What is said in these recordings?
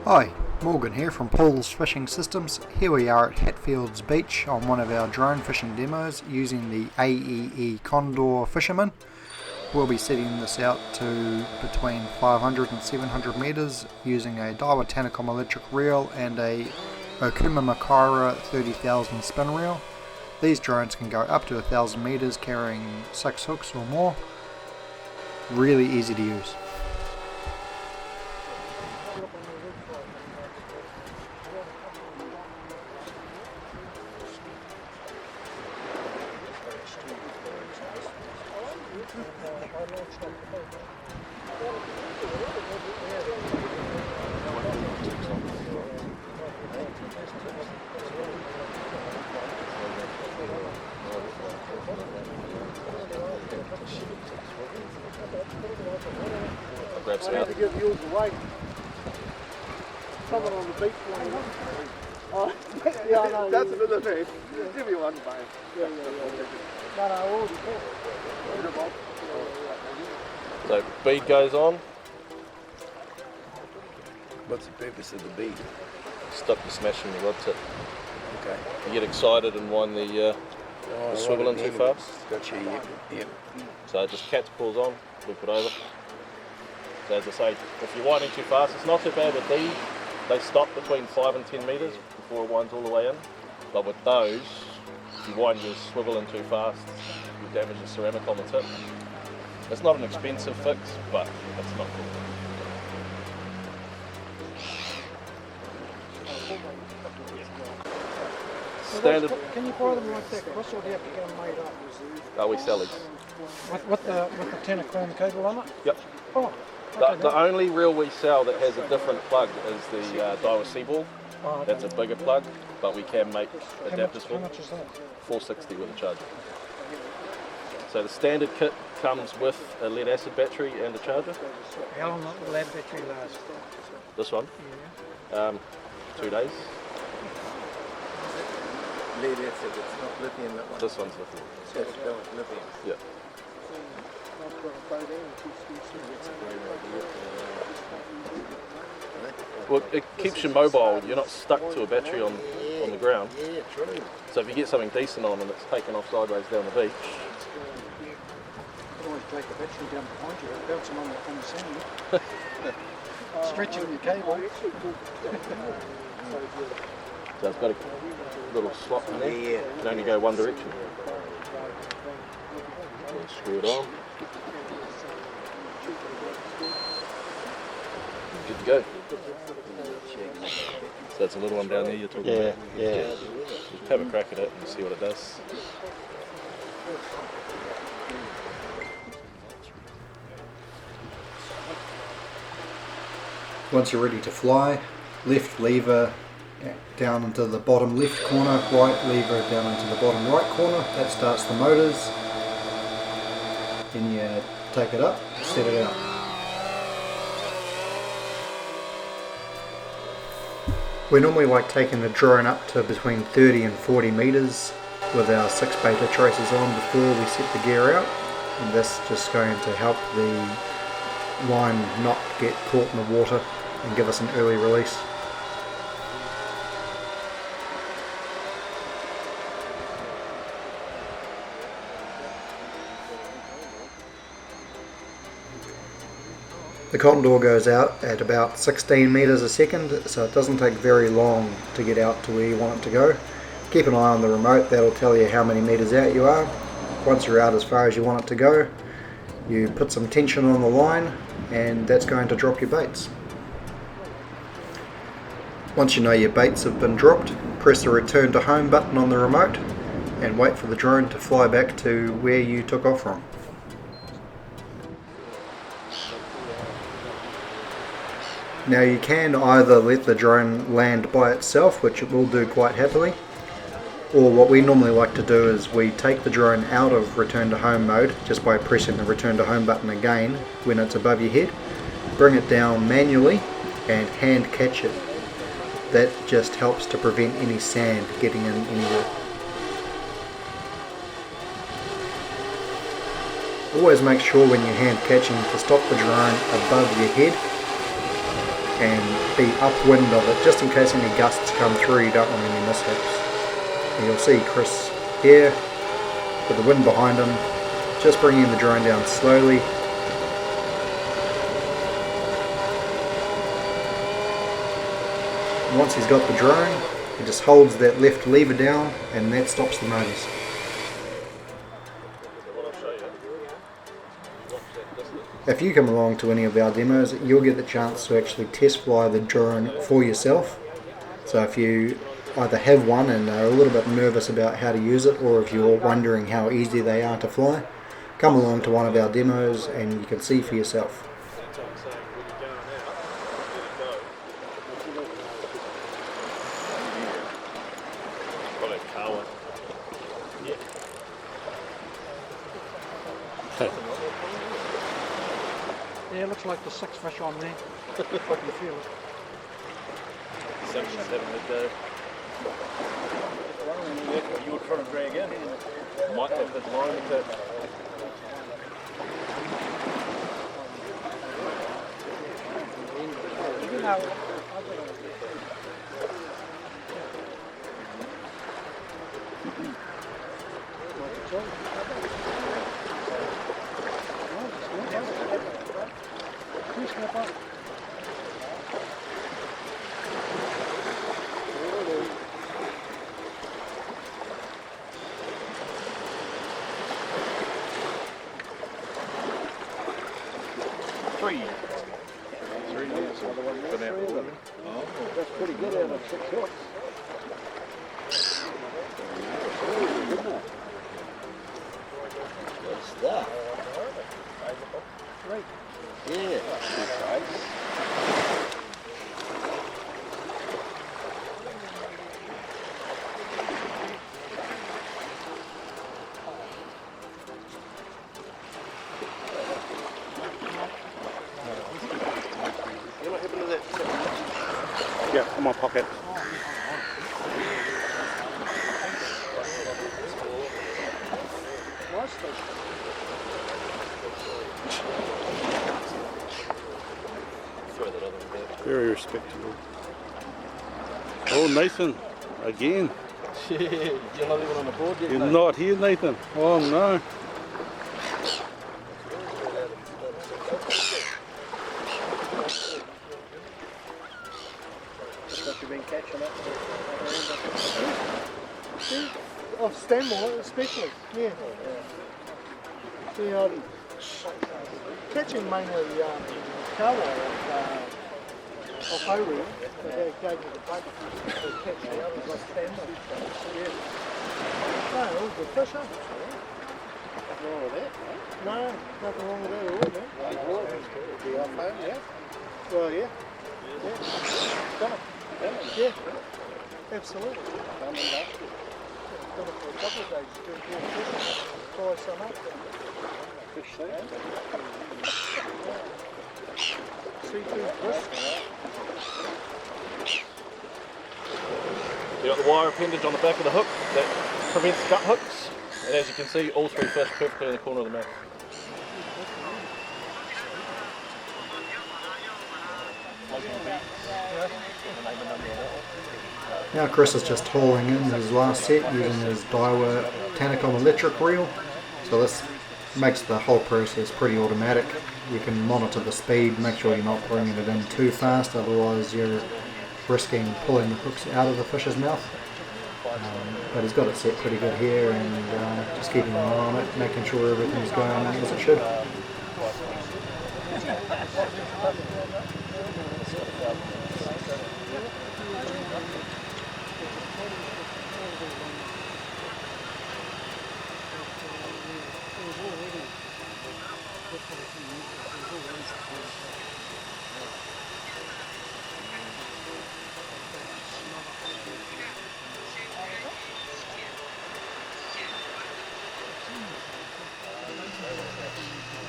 Hi, Morgan here from Paul's Fishing Systems. Here we are at Hatfields Beach on one of our drone fishing demos using the AEE Condor Fisherman. We'll be setting this out to between 500 and 700 metres using a Daiwa Tanacom electric reel and a Okuma Makaira 30,000 spin reel. These drones can go up to 1,000 metres carrying 6 hooks or more. Really easy to use. Grabs it out. To give yours away. Someone on the beach one. Oh, yeah, I know. That's another thing. Just give me one, mate. Yeah. No, I already caught. So bead goes on. What's the purpose of the bead? Stop you smashing the rod tip. Okay. You get excited and wind the swivel in too fast. Gotcha, yep. So just cat's paws on, loop it over. So as I say, if you're winding too fast, it's not too bad with these. They stop between 5 and 10 metres before it winds all the way in. But with those, if you wind your swivel in too fast, you damage the ceramic on the tip. It's not an expensive fix, but it's not cool. Standard. Can you buy them like that? What's all do you have to get them made up? We sell these. With the Tanacom cable on it? Yep. Oh. The only reel we sell that has a different plug is the Daiwa Seaball. Oh, That's a bigger plug, but we can make adapters for How much is that? $460 with a charger. So the standard kit comes with a lead acid battery and a charger. How long will that battery last? This one, Yeah. 2 days. Lead acid, it's not lithium, that one. This one's lithium. That's lithium. Yeah. Well, it keeps you mobile. You're not stuck to a battery on the ground. Yeah, true. So if you get something decent on and it's taken off sideways down the beach, You could always take the battery down behind you and bounce them on the sand. Stretching the cable. so it's got a little slot in there. Yeah. It can only go one direction. Screw it on. Good to go. So that's a little one down there you're talking about? Yeah. Just have a crack at it and see what it does. Once you're ready to fly, left lever down into the bottom left corner, right lever down into the bottom right corner. That starts the motors. Then you take it up, set it out. We normally like taking the drone up to between 30 and 40 metres with our 6 beta traces on before we set the gear out, and this is just going to help the line not get caught in the water and give us an early release. The Condor goes out at about 16 metres a second, so it doesn't take very long to get out to where you want it to go. Keep an eye on the remote, that'll tell you how many metres out you are. Once you're out as far as you want it to go, you put some tension on the line and that's going to drop your baits. Once you know your baits have been dropped, press the return to home button on the remote and wait for the drone to fly back to where you took off from. Now you can either let the drone land by itself, which it will do quite happily, or what we normally like to do is we take the drone out of return to home mode just by pressing the return to home button again when it's above your head, bring it down manually and hand catch it. That just helps to prevent any sand getting in anywhere. Always make sure when you're hand catching to stop the drone above your head and be upwind of it, just in case any gusts come through. You don't want any mishaps. And you'll see Chris here with the wind behind him, just bringing the drone down slowly. Once he's got the drone, he just holds that left lever down and that stops the motors. If you come along to any of our demos, you'll get the chance to actually test fly the drone for yourself. So if you either have one and are a little bit nervous about how to use it, or if you're wondering how easy they are to fly, come along to one of our demos and you can see for yourself. Yeah, looks like the 6 fish on there. I can feel it. 77 would go. You would try to drag in. Might have this line with it. You know, That's pretty good out of 6 hooks. Good stuff. great. Yeah. Yeah, in my pocket. Very respectable. Oh, Nathan, again. You're not even on the board yet, You're mate. not here, Nathan. Oh, no. What you've been catching up of Stanmore especially, yeah. See, catching mainly kawa off Oru, but they gave me the bait to catch the others like Stanmore. Yeah. No, all good fish, huh? Nothing wrong with that, right? No, nothing wrong with that at all, man. The iPhone, yeah? Well, yeah. Yeah. Done it. Yeah, absolutely. Done it for a couple of days. Try some up. Fish there. Seafood crisp. You've got the wire appendage on the back of the hook that prevents gut hooks, and as you can see, all 3 fish perfectly in the corner of the mouth. Now Chris is just hauling in his last set using his Daiwa Tanacom electric reel, so this makes the whole process pretty automatic. You can monitor the speed, make sure you're not bringing it in too fast, otherwise you're risking pulling the hooks out of the fish's mouth. But he's got it set pretty good here, and just keeping an eye on it, making sure everything's going as it should.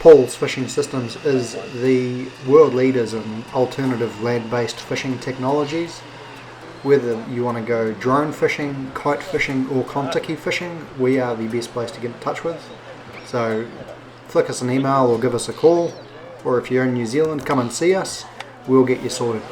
Paul's Fishing Systems is the world leaders in alternative land-based fishing technologies. Whether you want to go drone fishing, kite fishing or kontiki fishing, we are the best place to get in touch with. So flick us an email or give us a call, or if you're in New Zealand, come and see us. we'll get you sorted.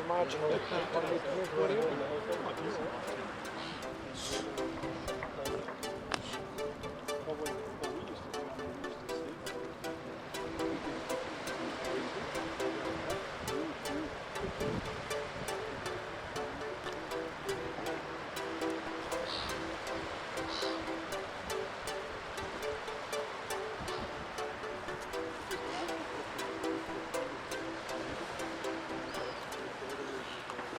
Marginal.